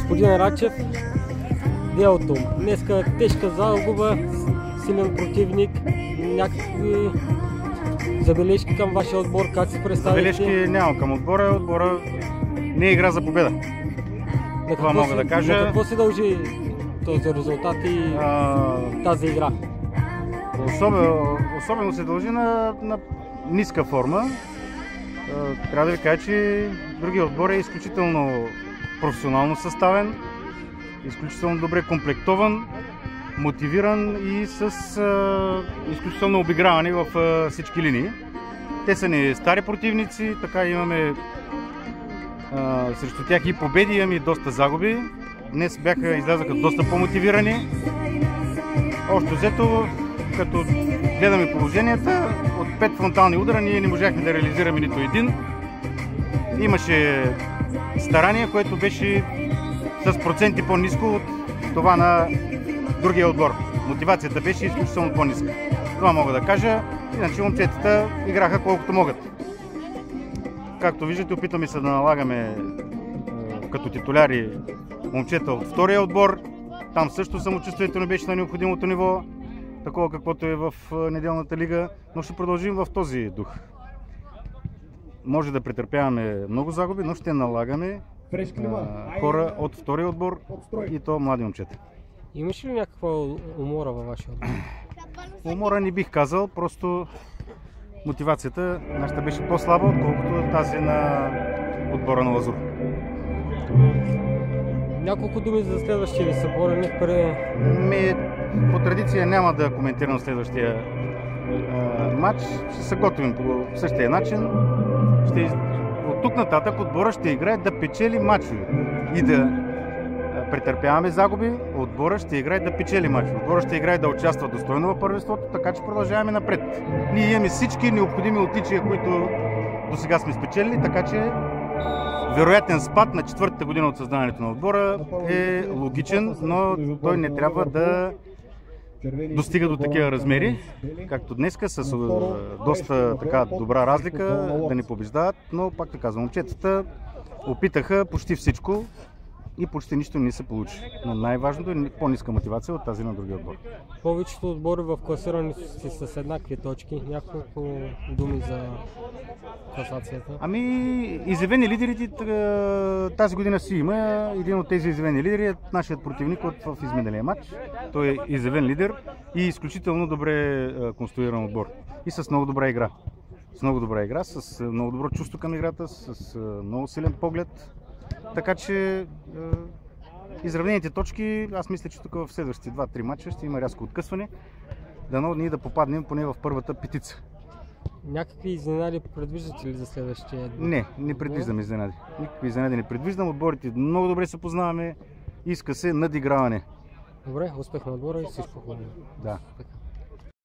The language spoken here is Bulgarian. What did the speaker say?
Господин Рачев, делото. Днеска тежка загуба, силен противник, някакви забележки към вашия отбор, как се представите? Забележки нямам към отбора. Отбора не е игра за победа. Това мога да кажа. На какво се дължи този резултат и тази игра? Особено се дължи на ниска форма. Трябва да ви кажа, че другия отбор е изключително професионално съставен, изключително добре комплектован, мотивиран и с изключително обигравани в всички линии. Те са ни стари противници, така имаме срещу тях и победи, имаме и доста загуби. Днес излязаха доста по-мотивирани. Общо взето, като гледаме положенията, от 5 фронтални удара ние не можахме да реализираме нито един. Имаше старание, което беше с проценти по-ниско от това на другия отбор. Мотивацията беше изключително по-ниска. Това мога да кажа. Иначе момчетата играха колкото могат. Както виждате, опитваме се да налагаме като титуляри момчета от втория отбор. Там също самочувствието не беше на необходимото ниво, такова каквото е в неделната лига, но ще продължим в този дух. Може да претърпяваме много загуби, но ще налагаме хора от втория отбор и то млади момчета. Имаш ли някаква умора във вашия отбор? Умора не бих казал, просто мотивацията нашата беше по-слаба, отколкото тази на отбора на Лазур. Няколко думи за следващия ви съборник. По традиция няма да коментирам следващия матч. Ще се готвим по същия начин. От тук нататък отбора ще играе да печели матчове и да претърпяваме загуби. Отбора ще играе да печели матчове. Отбора ще играе да участва достойно в първенството, така че продължаваме напред. Ние имаме всички необходими отличия, които до сега сме спечелили, така че вероятен спад на 4-та година от създаването на отбора е логичен, но той не трябва да достига до такива размери, както днеска, с доста така добра разлика да ни побеждават, но пак така казвам, момчетата опитаха почти всичко и почти нищо не се получи. Но най-важното е по-ниска мотивация от тази на другия отбор. Повечето отбори в класирането си с еднакви точки. Няколко думи за класацията. Изявени лидерите тази година си има. Един от тези изявени лидери е нашият противник в изминалия матч. Той е изявен лидер и изключително добре конструиран отбор. И с много добра игра. С много добра игра, с много добро чувство към играта, с много силен поглед. Така че изравнените точки, аз мисля, че тук в следващите 2-3 матча ще има рязко откъсване. Дано ние да попаднем поне в първата петица. Някакви изненади предвиждате ли за следващия? Не предвиждам изненади. Никакви изненади не предвиждам. Отборите много добре се познаваме. Иска се надиграване. Добре, успех на отбора и всичко хубаво. Да.